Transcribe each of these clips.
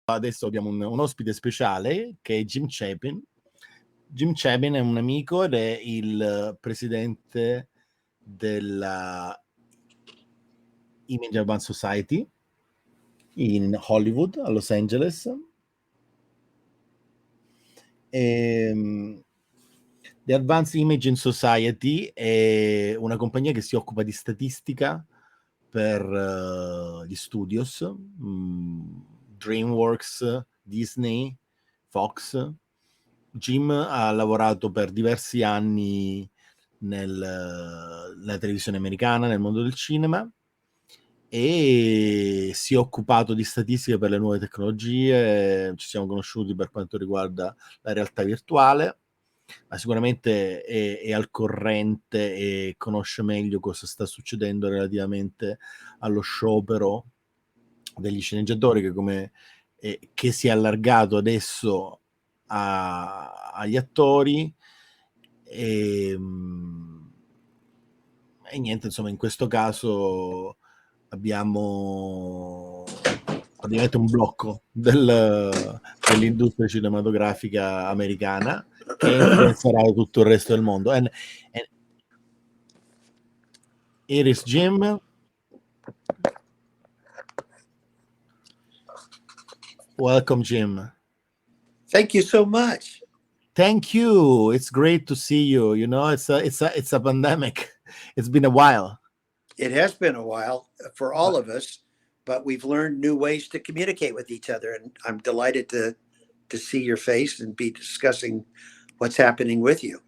Adesso abbiamo un ospite speciale che è Jim Chabin. Jim Chabin è un amico ed è il presidente della Image Advanced Society in Hollywood, a Los Angeles. The Advanced Imaging Society è una compagnia che si occupa di statistica per gli studios, Dreamworks, Disney, Fox. Jim ha lavorato per diversi anni nella televisione americana, nel mondo del cinema, e si è occupato di statistica per le nuove tecnologie. Ci siamo conosciuti per quanto riguarda la realtà virtuale, ma sicuramente è al corrente e conosce meglio cosa sta succedendo relativamente allo sciopero degli sceneggiatori, che si è allargato adesso agli attori e niente, insomma, in questo caso abbiamo praticamente un blocco dell'industria cinematografica americana che influenzerà tutto il resto del mondo. And here is Jim. Welcome, Jim. Thank you so much. Thank you. It's great to see you. You know, it's a pandemic. It's been a while. It has been a while for all of us, but we've learned new ways to communicate with each other, and I'm delighted to see your face and be discussing what's happening with you.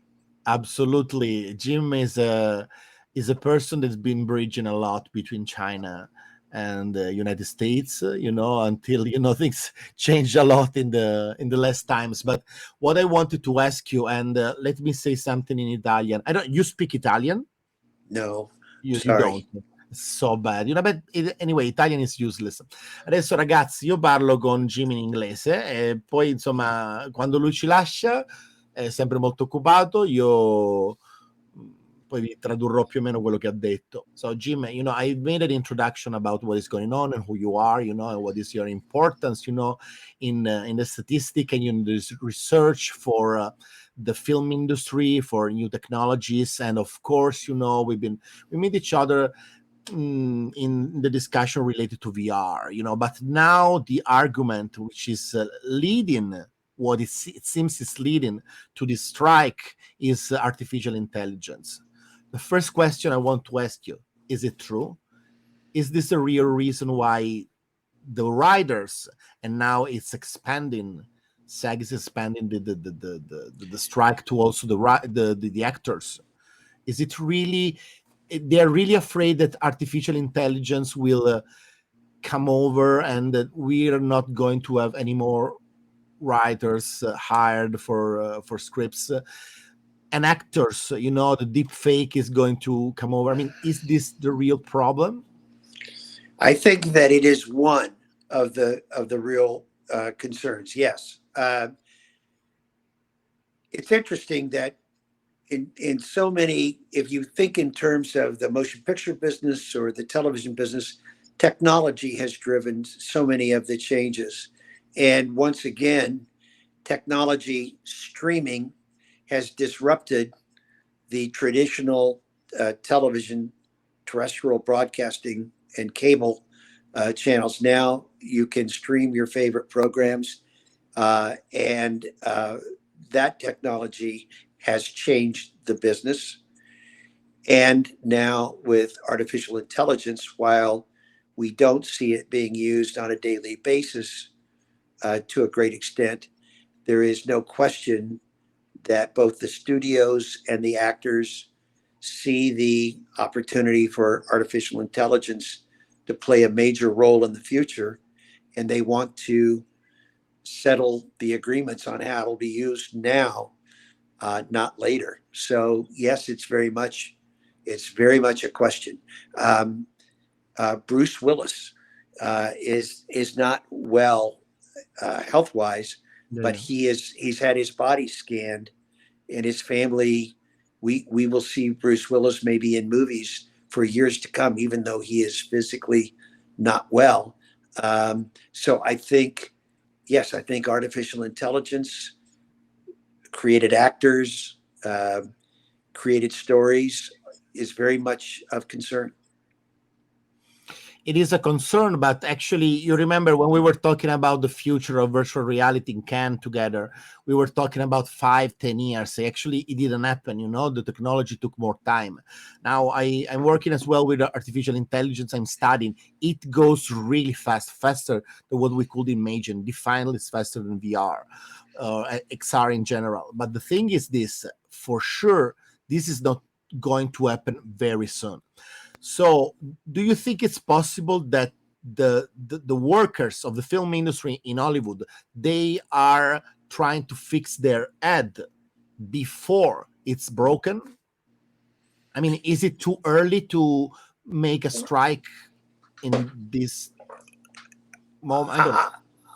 Absolutely. Jim is a person that's been bridging a lot between China and the United States, until things changed a lot in the last times. But what I wanted to ask you, and let me say something in Italian. You speak Italian? No, you sorry. don't. It's so bad. But anyway, Italian is useless. Adesso ragazzi, io parlo con Jim in inglese e poi insomma quando lui ci lascia è sempre molto occupato, io poi vi tradurrò più o meno quello che ha detto. So Jim, I made an introduction about what is going on and who you are, and what is your importance, in the statistic and in this research for the film industry, for new technologies, and of course, we meet each other in the discussion related to VR, but now the argument which is leading what it seems is leading to this strike is artificial intelligence. The first question I want to ask you, is it true? Is this a real reason why the writers, and now it's expanding, SAG is expanding the strike to also the actors? Is it really, they're really afraid that artificial intelligence will come over and that we're not going to have any more writers hired for scripts and actors, the deep fake is going to come over? I mean, is this the real problem? I think that it is one of the real concerns. Yes. It's interesting that in so many, if you think in terms of the motion picture business or the television business, technology has driven so many of the changes. And once again, technology streaming has disrupted the traditional television, terrestrial broadcasting, and cable channels. Now you can stream your favorite programs, and that technology has changed the business. And now with artificial intelligence, while we don't see it being used on a daily basis to a great extent, there is no question that both the studios and the actors see the opportunity for artificial intelligence to play a major role in the future, and they want to settle the agreements on how it'll be used now, not later. So yes, it's very much a question. Bruce Willis is not well health-wise, but he's had his body scanned, and his family, we will see Bruce Willis maybe in movies for years to come, even though he is physically not well. So I think yes, I think artificial intelligence created actors, created stories is very much of concern. It is a concern, but actually, you remember when we were talking about the future of virtual reality in Cannes together, we were talking about 5-10 years. Actually, it didn't happen. The technology took more time. Now I'm working as well with artificial intelligence. I'm studying. It goes really fast, faster than what we could imagine. Definitely it's faster than VR, XR in general. But the thing is this, for sure, this is not going to happen very soon. So, do you think it's possible that the workers of the film industry in Hollywood, they are trying to fix their ad before it's broken? I mean, is it too early to make a strike in this moment? I don't know.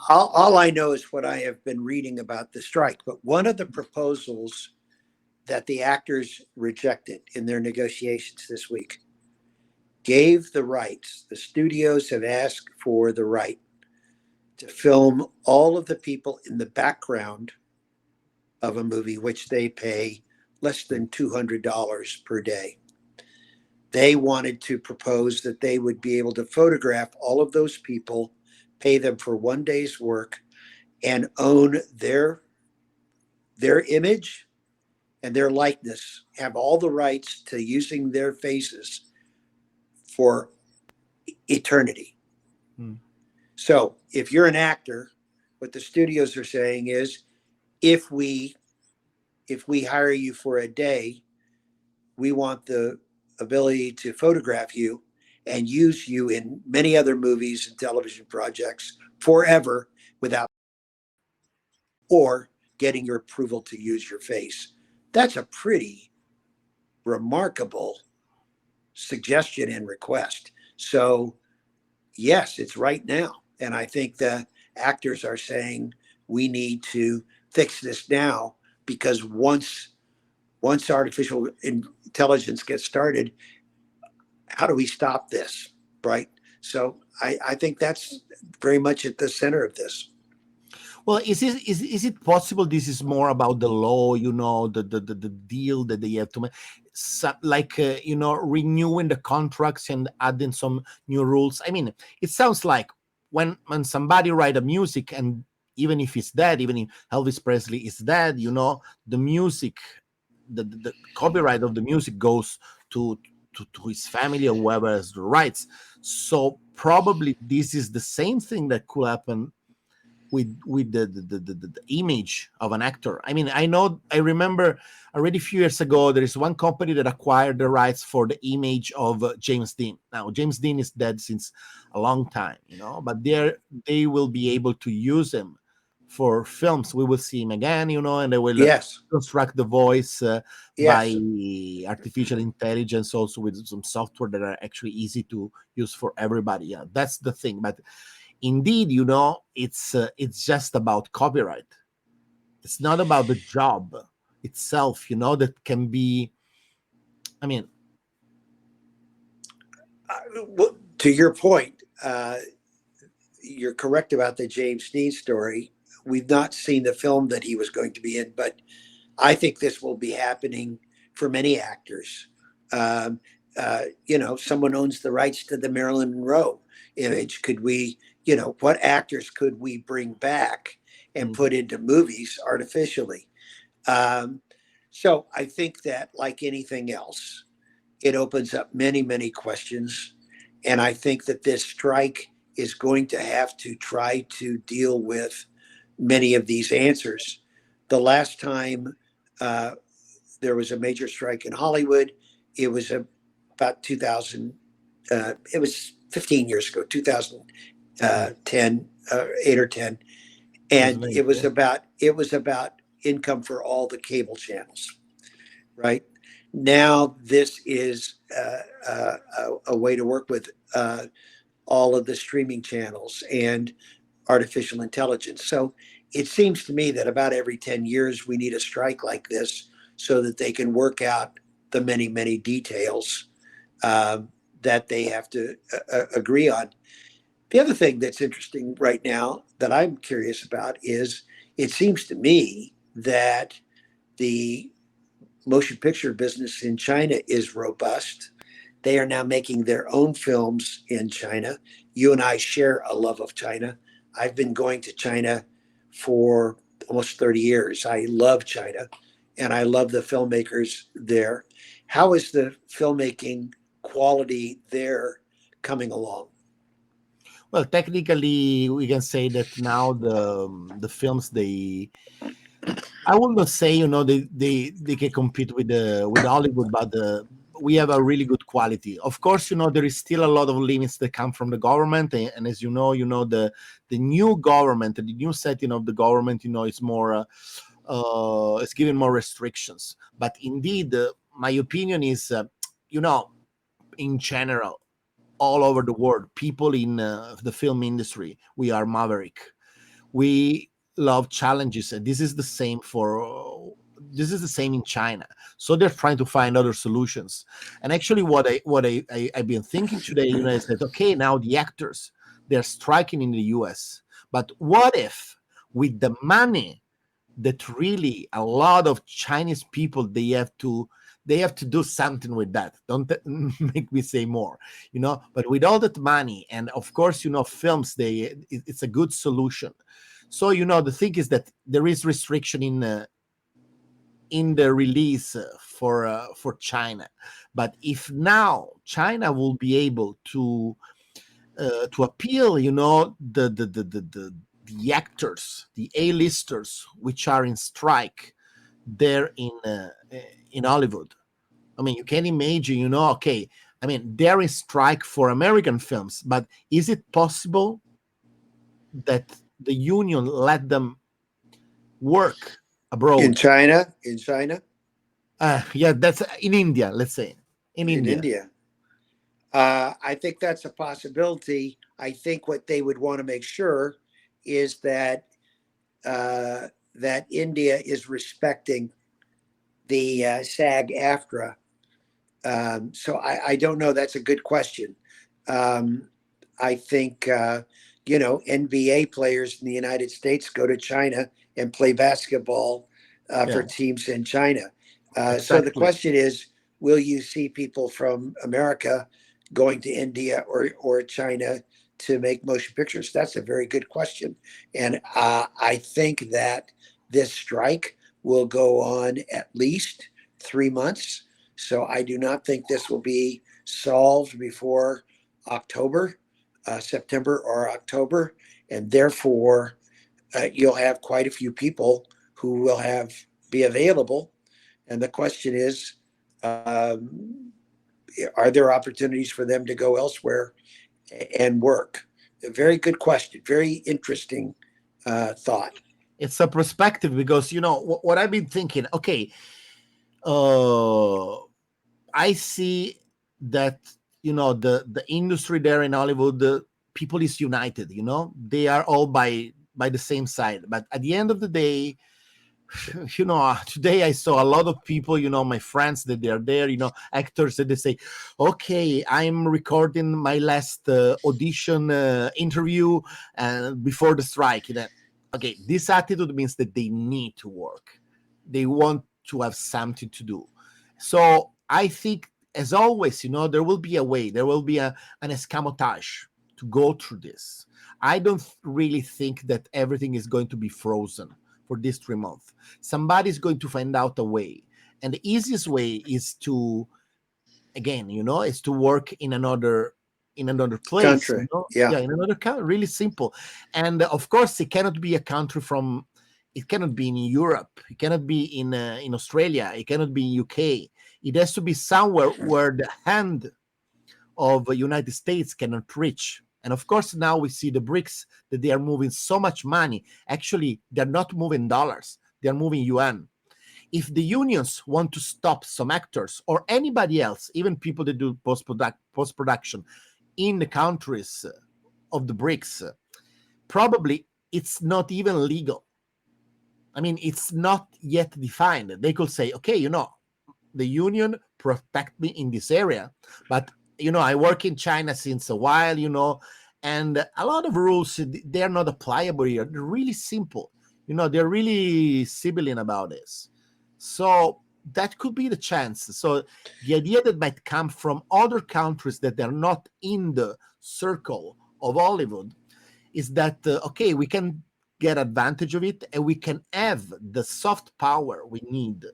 All I know is what I have been reading about the strike. But one of the proposals that the actors rejected in their negotiations this week gave the rights. The studios have asked for the right to film all of the people in the background of a movie, which they pay less than $200 per day. They wanted to propose that they would be able to photograph all of those people, pay them for one day's work, and own their image and their likeness, have all the rights to using their faces for eternity. So if you're an actor, what the studios are saying is, if we hire you for a day, we want the ability to photograph you and use you in many other movies and television projects forever without or getting your approval to use your face. That's a pretty remarkable suggestion and request. So yes, it's right now. And I think the actors are saying we need to fix this now, because once artificial intelligence gets started, how do we stop this? Right. So I think that's very much at the center of this. Well, is it possible this is more about the law, the deal that they have to make, like, renewing the contracts and adding some new rules? I mean, it sounds like when somebody write a music, and even if he's dead, even if Elvis Presley is dead, the music, the copyright of the music goes to his family or whoever has the rights. So probably this is the same thing that could happen with the image of an actor. I mean, I remember already a few years ago, there is one company that acquired the rights for the image of James Dean. Now, James Dean is dead since a long time, but they will be able to use him for films. We will see him again, and they will Yes. construct the voice Yes. by artificial intelligence, also with some software that are actually easy to use for everybody. Yeah, that's the thing. But indeed, it's just about copyright. It's not about the job itself, that can be, I mean, to your point, you're correct about the James Dean story. We've not seen the film that he was going to be in, but I think this will be happening for many actors. Someone owns the rights to the Marilyn Monroe image. Could we, what actors could we bring back and put into movies artificially? So I think that, like anything else, it opens up many, many questions. And I think that this strike is going to have to try to deal with many of these answers. The last time there was a major strike in Hollywood, it was about 2000, it was 15 years ago, 2010, 8 or 10. And it was about income for all the cable channels, right? Now this is a way to work with all of the streaming channels and artificial intelligence. So it seems to me that about every 10 years we need a strike like this so that they can work out the many, many details that they have to agree on. The other thing that's interesting right now that I'm curious about is it seems to me that the motion picture business in China is robust. They are now making their own films in China. You and I share a love of China. I've been going to China for almost 30 years. I love China and I love the filmmakers there. How is the filmmaking quality there coming along? Well, technically, we can say that now the films, I will not say they can compete with Hollywood, but we have a really good quality. Of course, there is still a lot of limits that come from the government, and as the new government, the new setting of the government, is more it's giving more restrictions. But indeed, my opinion is, in general, all over the world, people in the film industry, we are maverick. We love challenges, and this is the same in China. So they're trying to find other solutions. And actually, I've been thinking today, is that okay, now the actors, they're striking in the U.S., but what if with the money that really a lot of Chinese people they have to do something with that. Don't make me say more, but with all that money, and of course, films, it's a good solution. So, the thing is that there is restriction in the release for China. But if now China will be able to appeal, the actors, the A-listers, which are in strike there in Hollywood. I mean, you can imagine, okay, I mean, they're in strike for American films, but is it possible that the union let them work abroad? In China? Yeah, that's in India, let's say. In India. I think that's a possibility. I think what they would want to make sure is that that India is respecting the SAG-AFTRA. So I don't know. That's a good question. I think NBA players in the United States go to China and play basketball for teams in China. Exactly. So the question is, will you see people from America going to India or China to make motion pictures? That's a very good question. And I think that this strike will go on at least 3 months. So I do not think this will be solved before October, September or October. And therefore, you'll have quite a few people who will be available. And the question is, are there opportunities for them to go elsewhere and work? A very good question. Very interesting thought. It's a perspective because, what I've been thinking, okay, I see that, the industry there in Hollywood, the people is united, they are all by the same side. But at the end of the day, today I saw a lot of people, my friends that they are there, actors that they say, okay, I'm recording my last audition interview before the strike. Okay, this attitude means that they need to work. They want to have something to do. So I think, as always, there will be a way, there will be an escamotage to go through this. I don't really think that everything is going to be frozen for this 3 months. Somebody's going to find out a way. And the easiest way is to, again, is to work in another place. Country. Yeah, in another country, really simple. And of course, it cannot be a country it cannot be in Europe. It cannot be in Australia. It cannot be in UK. It has to be somewhere where the hand of the United States cannot reach. And of course, now we see the BRICS, that they are moving so much money. Actually, they're not moving dollars. They're moving yuan. If the unions want to stop some actors or anybody else, even people that do post-production in the countries of the BRICS, probably it's not even legal. I mean, it's not yet defined. They could say, okay, the union protect me in this area, but I work in China since a while, And a lot of rules, they are not applicable here. They're really simple. They're really sibilant about this. So that could be the chance. So the idea that might come from other countries that are not in the circle of Hollywood is that, okay, we can get advantage of it and we can have the soft power we need.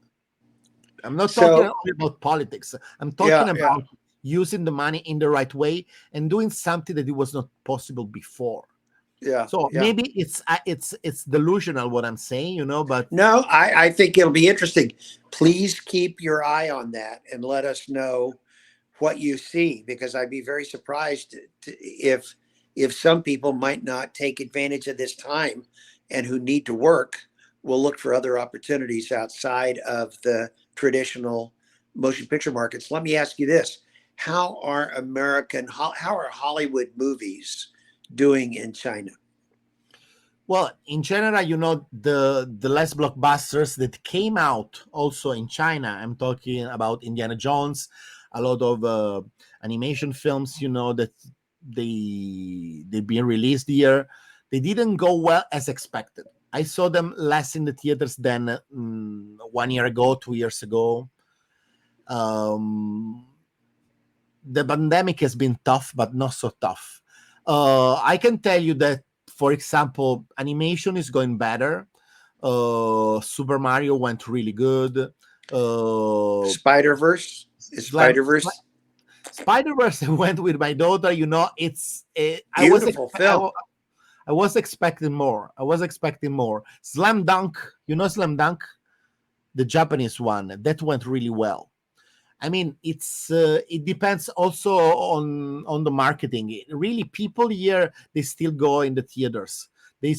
I'm not talking only about politics. I'm talking about using the money in the right way and doing something that it was not possible before. So maybe it's delusional what I'm saying, but no, I think it'll be interesting. Please keep your eye on that and let us know what you see, because I'd be very surprised if some people might not take advantage of this time and who need to work will look for other opportunities outside of the traditional motion picture markets. Let me ask you this. How are Hollywood movies doing in China? Well, in general, the less blockbusters that came out also in China, I'm talking about Indiana Jones, a lot of animation films, that they've been released here. They didn't go well as expected. I saw them less in the theaters than 1 year ago, 2 years ago. The pandemic has been tough, but not so tough. I can tell you that, for example, animation is going better. Super Mario went really good. Spider-Verse? Is Spider-Verse? Spider-Verse went with my daughter. It's beautiful film. I was expecting more. Slam Dunk, Slam Dunk, the Japanese one, that went really well. I mean, it depends also on the marketing. Really, people here, they still go in the theaters. They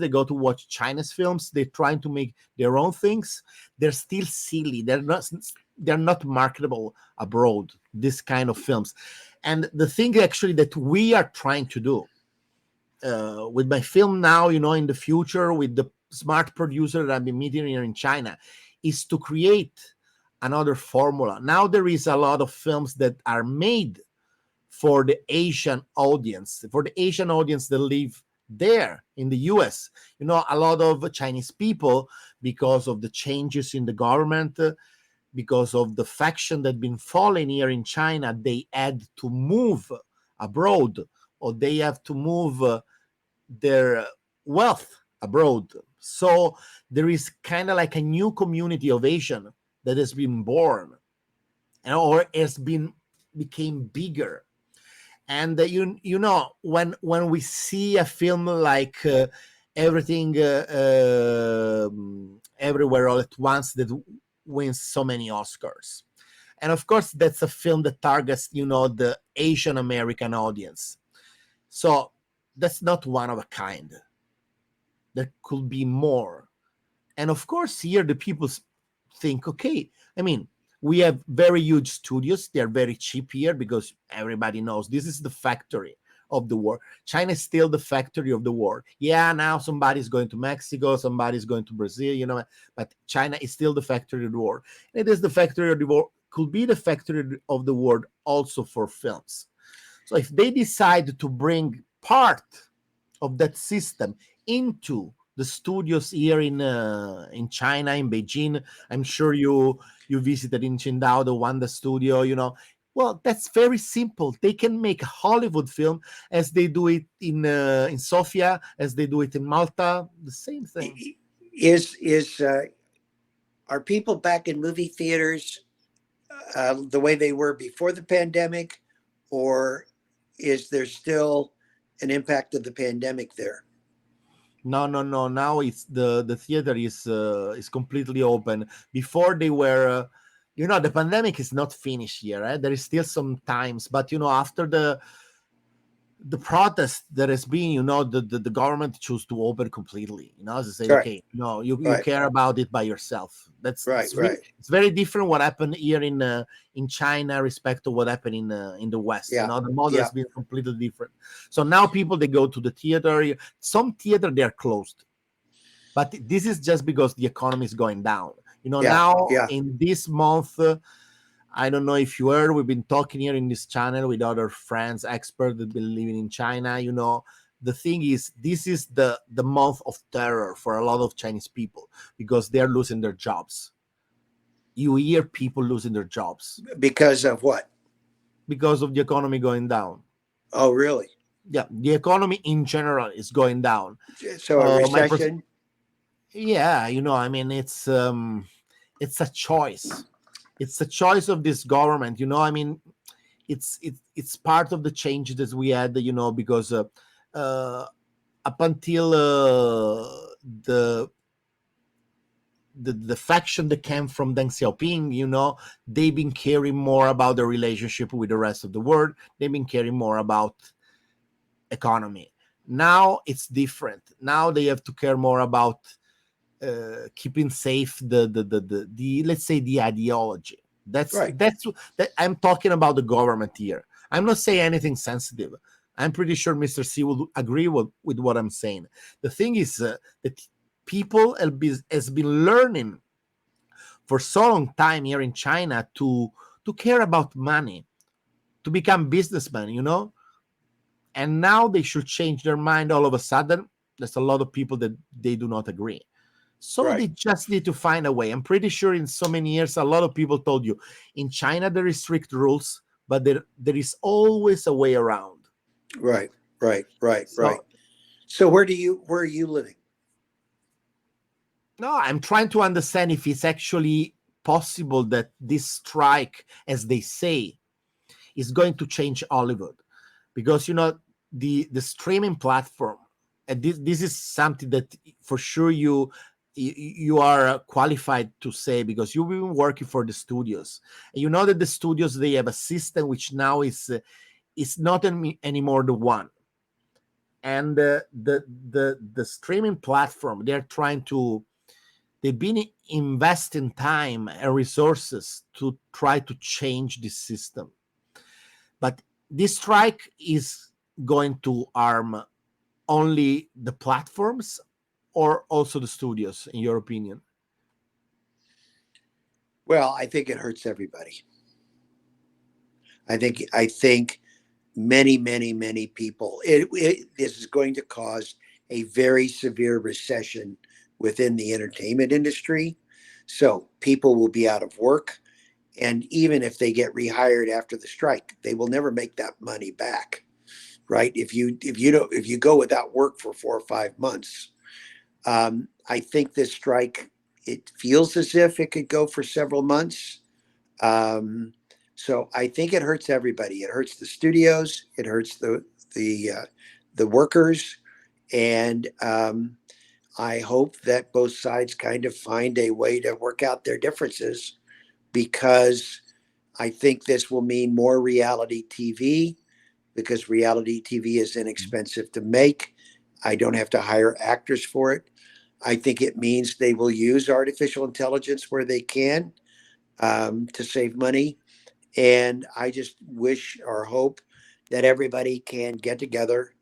go to watch Chinese films. They're trying to make their own things. They're still silly. They're not marketable abroad, this kind of films. And the thing actually that we are trying to do with my film now, in the future, with the smart producer that I've been meeting here in China, is to create another formula. Now there is a lot of films that are made for the Asian audience, that live there in the US. A lot of Chinese people, because of the changes in the government, because of the faction that been falling here in China, they had to move abroad, or they have to move their wealth abroad. So there is kind of like a new community of Asian that has been born, or became bigger. And when we see a film like Everything Everywhere All at Once, that wins so many Oscars, and of course that's a film that targets the Asian American audience. So that's not one of a kind. There could be more. And of course here the people think, okay, I mean, we have very huge studios. They're very cheap here because everybody knows this is the factory of the war. China is still the factory of the war. Yeah, now somebody's going to Mexico, somebody's going to Brazil, but China is still the factory of the war. It is the factory of the war, could be the factory of the world also for films. So if they decide to bring part of that system into the studios here in China, in Beijing, I'm sure you visited in Qingdao, the Wanda studio, well, that's very simple. They can make a Hollywood film as they do it in Sofia, as they do it in Malta, the same thing. Are people back in movie theaters the way they were before the pandemic, or is there still an impact of the pandemic there? No. Now it's the theater is completely open. Before they were, the pandemic is not finished here. Right? There is still some times, but after the protest that has been, the government chose to open completely. As I say, right. Okay, you care about it by yourself. That's right. It's very different what happened here in China respect to what happened in the West. Yeah. The model has been completely different. So now people, they go to the theater. Some theater, they are closed, but this is just because the economy is going down. Now in this month, I don't know if you heard, we've been talking here in this channel with other friends, experts that been living in China. The thing is, this is the month of terror for a lot of Chinese people because they're losing their jobs. You hear people losing their jobs. Because of what? Because of the economy going down. Oh, really? Yeah, the economy in general is going down. So a recession? Yeah, it's a choice. It's a choice of this government. It's part of the changes that we had. Because up until the faction that came from Deng Xiaoping, they've been caring more about the relationship with the rest of the world. They've been caring more about economy. Now it's different. Now they have to care more about keeping safe the let's say the ideology. That's right. That I'm talking about the government here. I'm not saying anything sensitive. I'm pretty sure Mr. C will agree with what I'm saying. The thing is that people has been learning for so long time here in China to care about money, to become businessmen, and now they should change their mind all of a sudden. There's a lot of people that they do not agree. So Right. they just need to find a way. I'm pretty sure in so many years, a lot of people told you in China there is strict rules, but there is always a way around. Right. So, So where are you living? No, I'm trying to understand if it's actually possible that this strike, as they say, is going to change Hollywood. Because the streaming platform, and this is something that for sure you are qualified to say, because you've been working for the studios, and you know that the studios, they have a system which now is not anymore the one, and the streaming platform, they've been investing time and resources to try to change this system. But this strike is going to harm only the platforms or also the studios, in your opinion? Well, I think it hurts everybody. I think many people. This is going to cause a very severe recession within the entertainment industry. So people will be out of work, and even if they get rehired after the strike, they will never make that money back. Right? If you go without work for 4 or 5 months, I think this strike, it feels as if it could go for several months. So I think it hurts everybody. It hurts the studios. It hurts the workers, and I hope that both sides kind of find a way to work out their differences, because I think this will mean more reality TV, because reality TV is inexpensive to make. I don't have to hire actors for it. I think it means they will use artificial intelligence where they can, to save money. And I just wish or hope that everybody can get together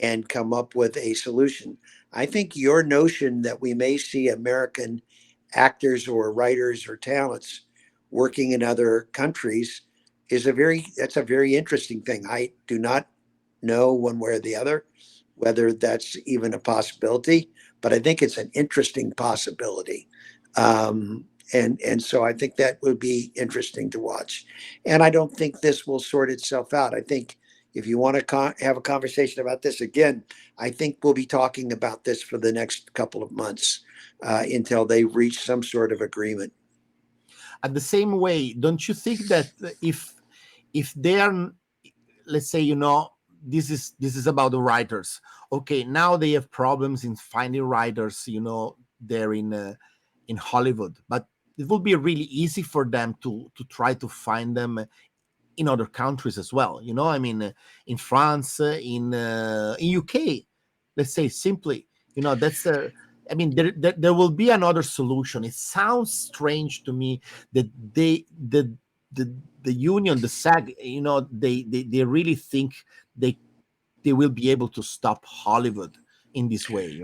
and come up with a solution. I think your notion that we may see American actors or writers or talents working in other countries that's a very interesting thing. I do not know one way or the other whether that's even a possibility, but I think it's an interesting possibility. And so I think that would be interesting to watch. And I don't think this will sort itself out. I think if you want to have a conversation about this again, I think we'll be talking about this for the next couple of months, until they reach some sort of agreement. At the same way, don't you think that if they are, let's say, this is about the writers. Okay, now they have problems in finding writers, they're in Hollywood, but it will be really easy for them to try to find them in other countries as well. I mean, in France, in UK, let's say simply, that's I mean, there will be another solution. It sounds strange to me that the union, the SAG, they really think they will be able to stop Hollywood in this way.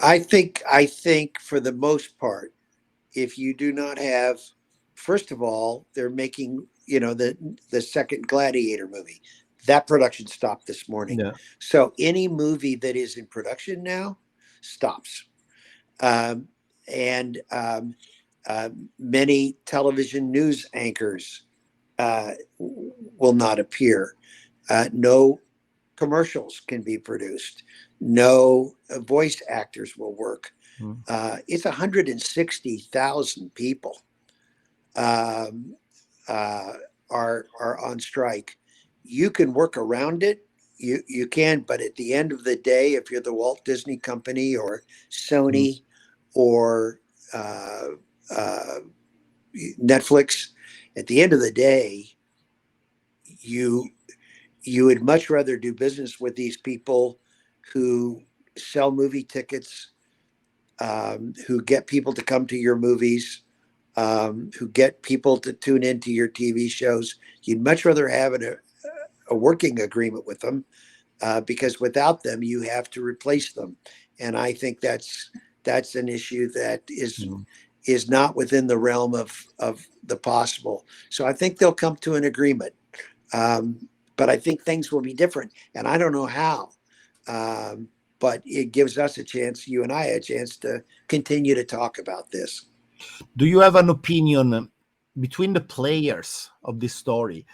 I think for the most part, if you do not have first of all, they're making, the second Gladiator movie. That production stopped this morning. Yeah. So any movie that is in production now stops. And many television news anchors will not appear. No commercials can be produced. No voice actors will work. It's 160,000 people are on strike. You can work around it. You can, but at the end of the day, if you're the Walt Disney Company or Sony or Netflix, at the end of the day, you would much rather do business with these people who sell movie tickets, who get people to come to your movies, who get people to tune into your TV shows. You'd much rather have a working agreement with them, because without them, you have to replace them. And I think that's an issue that is not within the realm of the possible. So I think they'll come to an agreement. But I think things will be different, and I don't know how. But it gives us a chance, you and I, a chance to continue to talk about this. Do you have an opinion between the players of this story?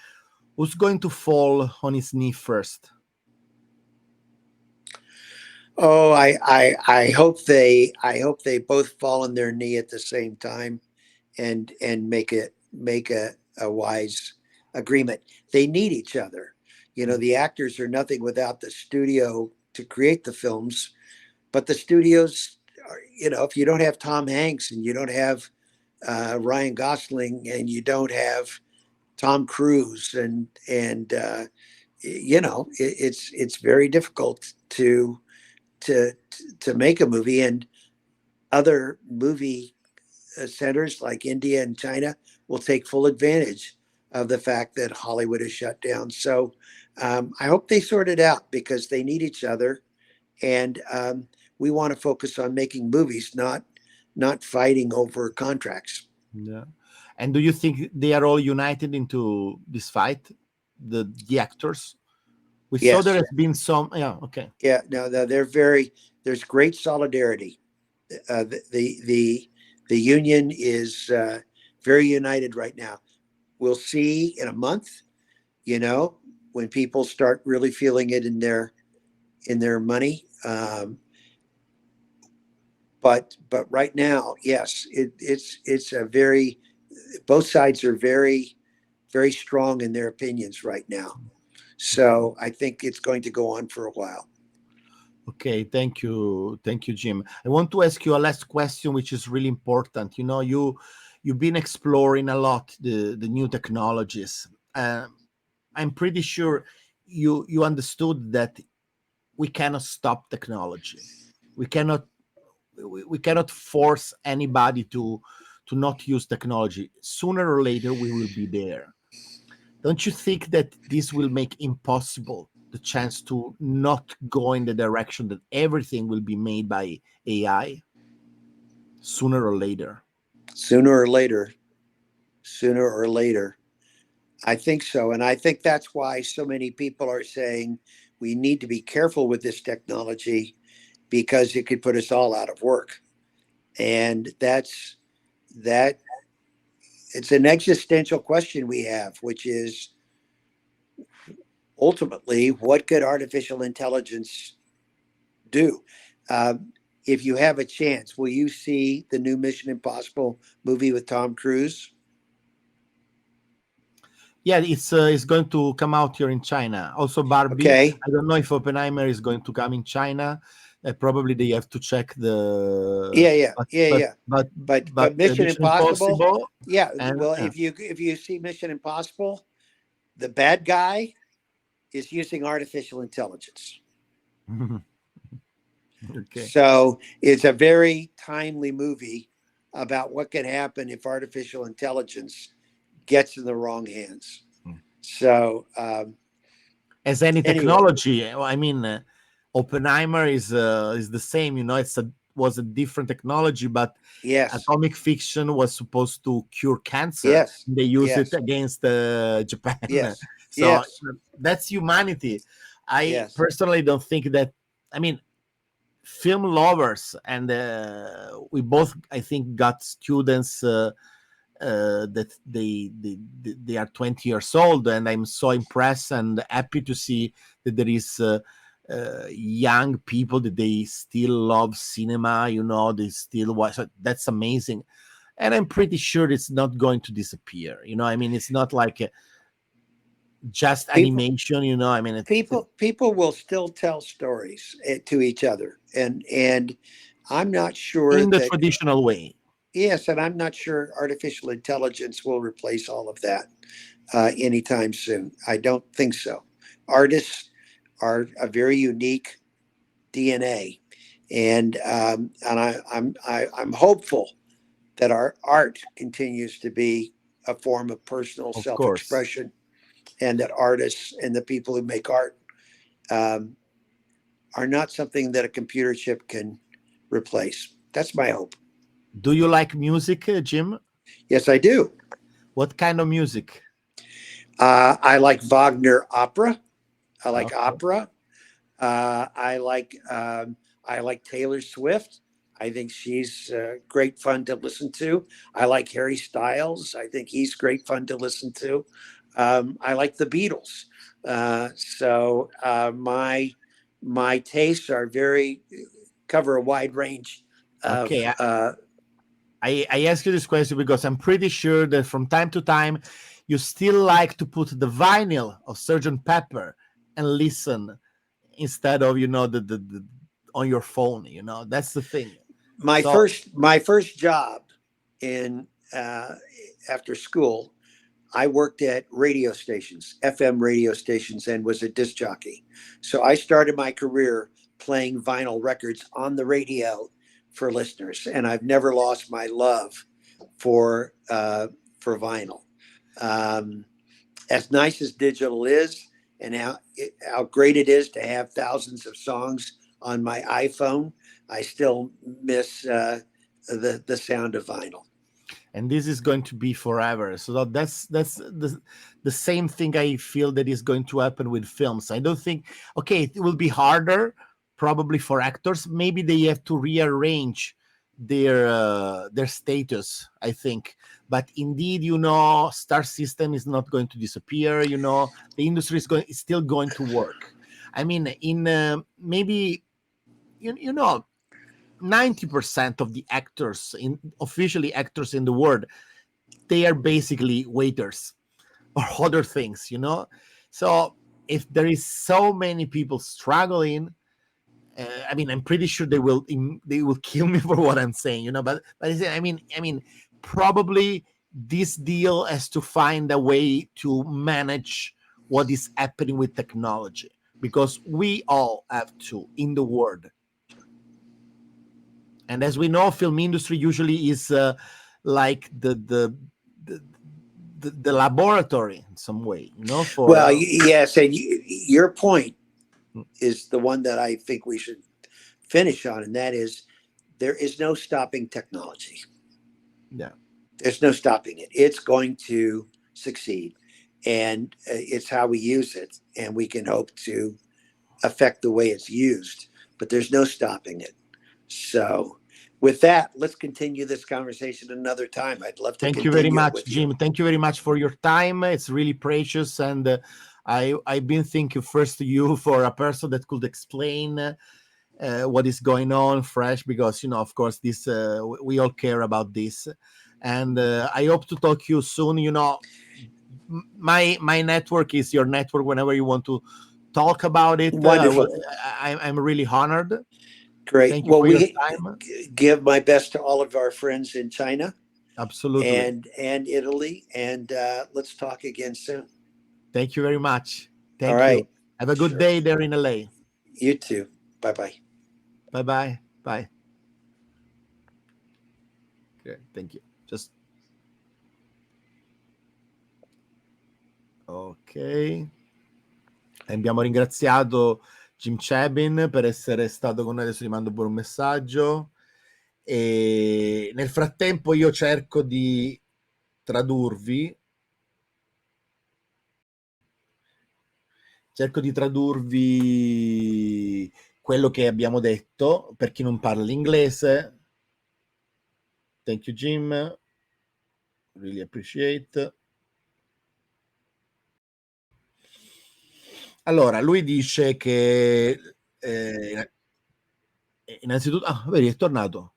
Who's going to fall on his knee first? Oh, I hope they both fall on their knee at the same time, and make a wise agreement. They need each other. The actors are nothing without the studio to create the films, but the studios are, if you don't have Tom Hanks and you don't have Ryan Gosling and you don't have Tom Cruise and it's very difficult to make a movie. And other movie centers like India and China will take full advantage of the fact that Hollywood is shut down. So I hope they sort it out, because they need each other, and we want to focus on making movies, not fighting over contracts. Yeah. And do you think they are all united into this fight, the actors? We saw there has been some. Yeah. Okay. Yeah. No, there's great solidarity. The union is very united right now. We'll see in a month, when people start really feeling it in their money. But right now, yes, it's a very, both sides are very, very strong in their opinions right now. So I think it's going to go on for a while. Okay, thank you, Jim. I want to ask you a last question, which is really important. You've been exploring a lot the new technologies. I'm pretty sure you understood that we cannot stop technology. We cannot force anybody to not use technology. Sooner or later, we will be there. Don't you think that this will make impossible the chance to not go in the direction that everything will be made by AI sooner or later? Sooner or later. I think so. And I think that's why so many people are saying we need to be careful with this technology, because it could put us all out of work. And it's an existential question we have, which is ultimately, what could artificial intelligence do? If you have a chance, will you see the new Mission Impossible movie with Tom Cruise? Yeah, it's going to come out here in China. Also, Barbie. Okay. I don't know if Oppenheimer is going to come in China. Probably they have to check the. But Mission Impossible. Yeah. And, well, if you see Mission Impossible, the bad guy is using artificial intelligence. Okay. So it's a very timely movie about what can happen if artificial intelligence gets in the wrong hands. So as any technology, anyway. I mean, Oppenheimer is the same. It's was a different technology, but Yes. atomic fiction was supposed to cure cancer. Yes. They used Yes. it against Japan. Yes. So Yes. that's humanity. I Yes. personally don't think that, I mean, film lovers, and we both, I think, got students that they are 20 years old, and I'm so impressed and happy to see that there is young people that they still love cinema, you know, they still watch. So that's amazing, and I'm pretty sure it's not going to disappear, you know. I mean, it's not like just animation, you know. I mean, people will still tell stories to each other, and I'm not sure in the that traditional way. yes, and I'm not sure artificial intelligence will replace all of that anytime soon. I don't think so. Artists are a very unique DNA, and I'm hopeful that our art continues to be a form of personal Of course. self-expression, and that artists and the people who make art are not something that a computer chip can replace. That's my hope. Do you like music, Jim? Yes, I do. What kind of music? I like Wagner opera. I like Okay. opera. I like Taylor Swift. I think she's great fun to listen to. I like Harry Styles. I think he's great fun to listen to. I like the Beatles. So my tastes are cover a wide range of. Okay, I ask you this question because I'm pretty sure that from time to time you still like to put the vinyl of Sgt. Pepper and listen instead of, you know, the on your phone, you know. That's the thing. My first job in after school, I worked at radio stations, FM radio stations, and was a disc jockey. So I started my career playing vinyl records on the radio for listeners, and I've never lost my love for vinyl. As nice as digital is, and how great it is to have thousands of songs on my iPhone, I still miss the sound of vinyl. And this is going to be forever. So that's the same thing I feel that is going to happen with films. I don't think, okay, it will be harder probably for actors. Maybe they have to rearrange their status, I think. But indeed, you know, star system is not going to disappear. You know, the industry is still going to work. I mean, in maybe you know, 90% of the actors officially actors in the world, they are basically waiters or other things, you know. So if there is so many people struggling, I mean, I'm pretty sure they will kill me for what I'm saying, you know. But I mean, probably this deal has to find a way to manage what is happening with technology, because we all have to in the world. And as we know, film industry usually is like the laboratory in some way, you know. For well, yes, and your point is the one that I think we should finish on, and that is there is no stopping technology. Yeah, there's no stopping it. It's going to succeed, and it's how we use it, and we can hope to affect the way it's used, but there's no stopping it. So with that, let's continue this conversation another time. I'd love to thank you continue very much, with Jim. you. Thank you very much for your time. It's really precious, and I've been thinking first to you for a person that could explain what is going on fresh, because, you know, of course, this we all care about this, and I hope to talk to you soon. You know, my network is your network. Whenever you want to talk about it, Wonderful. I'm really honored. Great. Thank you Well, for your we time. give my best to all of our friends in China Absolutely. and Italy, and let's talk again soon. Thank you very much. Thank All right. you. Have a good day there in LA. You too. Bye-bye. Bye-bye. Bye. Okay, thank you. Just ok. Abbiamo ringraziato Jim Chabin per essere stato con noi. Adesso gli mando pure un messaggio. E nel frattempo io cerco di tradurvi quello che abbiamo detto per chi non parla l'inglese. Thank you Jim, really appreciate. Allora, lui dice che innanzitutto, vedi, è tornato.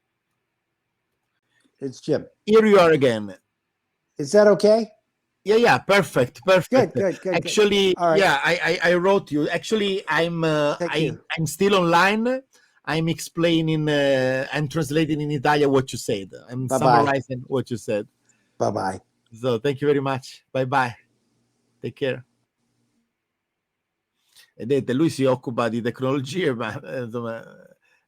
It's Jim. Here you are again. Is that okay? Yeah, perfect. Good. Actually, All right. yeah, I wrote you. Actually, Thank you. I'm still online. I'm explaining, I'm translating in Italian what you said. I'm summarizing what you said. Bye-bye. So thank you very much. Bye. Take care. Vedete, lui si occupa di tecnologie, ma insomma,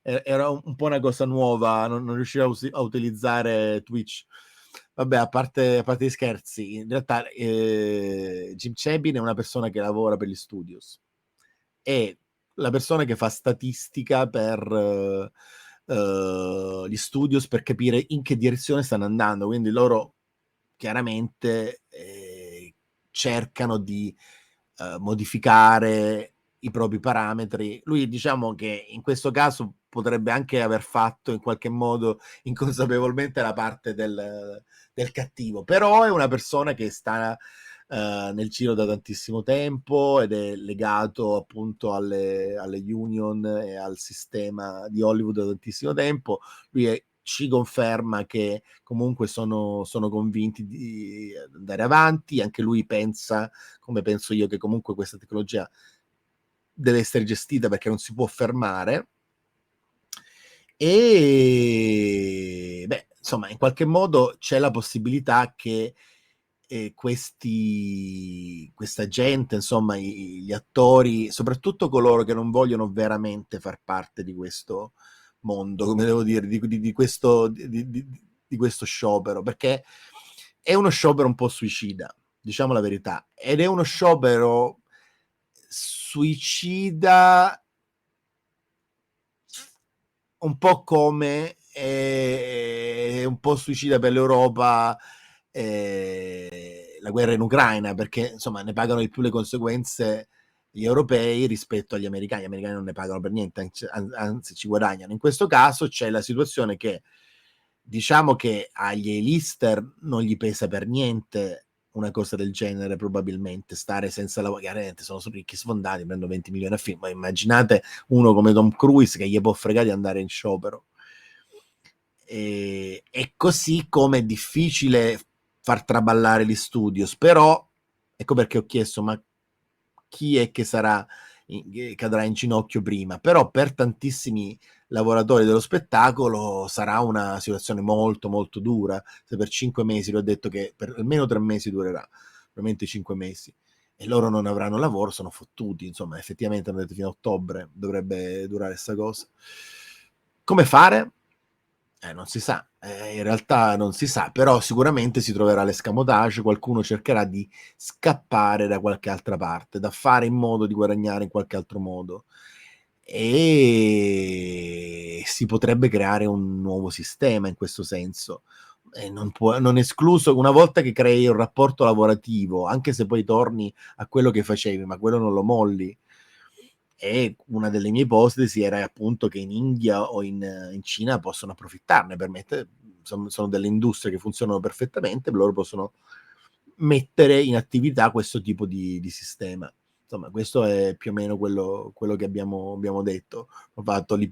era un po' una cosa nuova, non riusciva a utilizzare Twitch. Vabbè, a parte gli scherzi, in realtà Jim Chabin è una persona che lavora per gli studios, è la persona che fa statistica per gli studios per capire in che direzione stanno andando, quindi loro chiaramente cercano di modificare i propri parametri. Lui, diciamo che in questo caso potrebbe anche aver fatto in qualche modo inconsapevolmente la parte del cattivo, però è una persona che sta nel giro da tantissimo tempo ed è legato appunto alle union e al sistema di Hollywood da tantissimo tempo. Lui ci conferma che comunque sono convinti di andare avanti, anche lui pensa, come penso io, che comunque questa tecnologia deve essere gestita perché non si può fermare. E beh, insomma, in qualche modo c'è la possibilità che questa gente, insomma, gli attori, soprattutto coloro che non vogliono veramente far parte di questo mondo, come devo dire, di questo sciopero, perché è uno sciopero un po' suicida, diciamo la verità, ed è uno sciopero suicida un po' come un po' suicida per l'Europa la guerra in Ucraina, perché insomma ne pagano di più le conseguenze gli europei rispetto agli americani. Gli americani non ne pagano per niente, anzi ci guadagnano. In questo caso c'è la situazione che diciamo che agli A-lister non gli pesa per niente una cosa del genere, probabilmente stare senza lavorare, sono ricchi sfondati, prendo 20 milioni a film, ma immaginate uno come Tom Cruise che gli può fregare di andare in sciopero. E così come è difficile far traballare gli studios, però ecco perché ho chiesto ma chi è che cadrà in ginocchio prima, però per tantissimi lavoratori dello spettacolo sarà una situazione molto molto dura. Se per 5 mesi, l'ho detto che per almeno 3 mesi durerà, probabilmente 5 mesi, e loro non avranno lavoro, sono fottuti, insomma, effettivamente hanno detto fino a ottobre dovrebbe durare questa cosa. Come fare? Non si sa, in realtà non si sa, però sicuramente si troverà l'escamotage, qualcuno cercherà di scappare da qualche altra parte, da fare in modo di guadagnare in qualche altro modo, e si potrebbe creare un nuovo sistema in questo senso. Non è escluso, una volta che crei un rapporto lavorativo, anche se poi torni a quello che facevi, ma quello non lo molli. E una delle mie ipotesi era appunto che in India o in Cina possono approfittarne, sono delle industrie che funzionano perfettamente, loro possono mettere in attività questo tipo di sistema. Insomma, questo è più o meno quello che abbiamo detto. Ho fatto un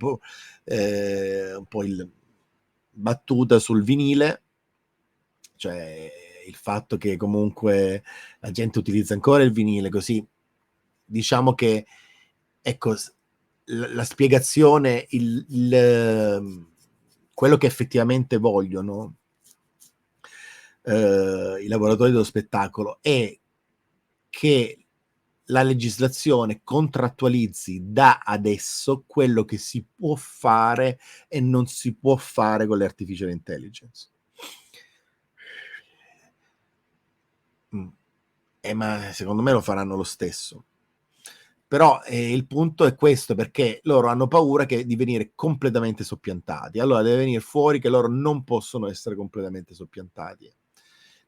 po' il battuta sul vinile, cioè il fatto che comunque la gente utilizza ancora il vinile, così diciamo che ecco la spiegazione, quello che effettivamente vogliono i lavoratori dello spettacolo è che la legislazione contrattualizzi da adesso quello che si può fare e non si può fare con le artificial intelligence. Ma secondo me lo faranno lo stesso, Però il punto è questo, perché loro hanno paura di venire completamente soppiantati. Allora deve venire fuori che loro non possono essere completamente soppiantati.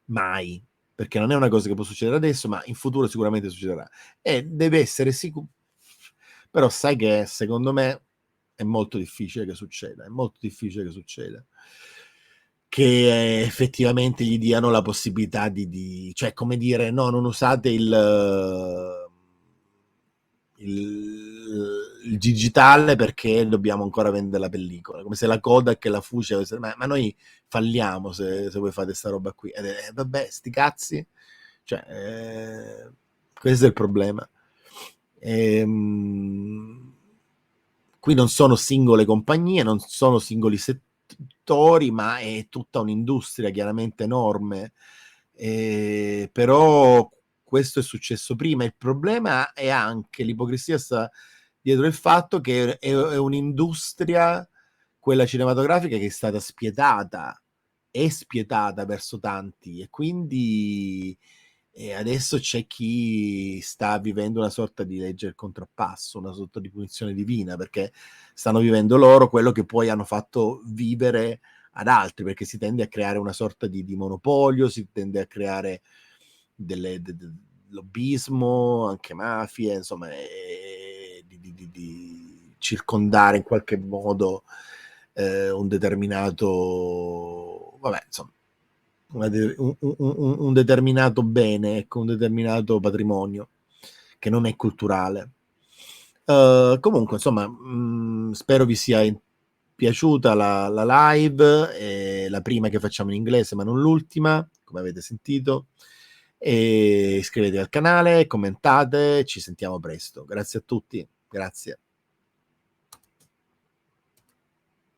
Mai. Perché non è una cosa che può succedere adesso, ma in futuro sicuramente succederà. E deve essere sicuro. Però sai che secondo me è molto difficile che succeda. È molto difficile che succeda. Che effettivamente gli diano la possibilità cioè, come dire, no, non usate il digitale perché dobbiamo ancora vendere la pellicola, come se la Kodak e la Fuji ma noi falliamo se voi fate sta roba qui. Vabbè, sti cazzi, cioè, questo è il problema. Qui non sono singole compagnie, non sono singoli settori, ma è tutta un'industria chiaramente enorme. Però questo è successo prima. Il problema è anche l'ipocrisia sta dietro il fatto che è un'industria, quella cinematografica, che è stata spietata verso tanti, e quindi adesso c'è chi sta vivendo una sorta di legge del contrappasso, una sorta di punizione divina, perché stanno vivendo loro quello che poi hanno fatto vivere ad altri, perché si tende a creare una sorta di monopolio, si tende a creare lobbismo, anche mafie, insomma, di circondare in qualche modo un determinato, vabbè, insomma, un determinato bene, ecco, un determinato patrimonio che non è culturale. Comunque, insomma, spero vi sia piaciuta la live, la prima che facciamo in inglese, ma non l'ultima, come avete sentito. E iscrivetevi al canale, commentate, ci sentiamo presto. Grazie a tutti, grazie.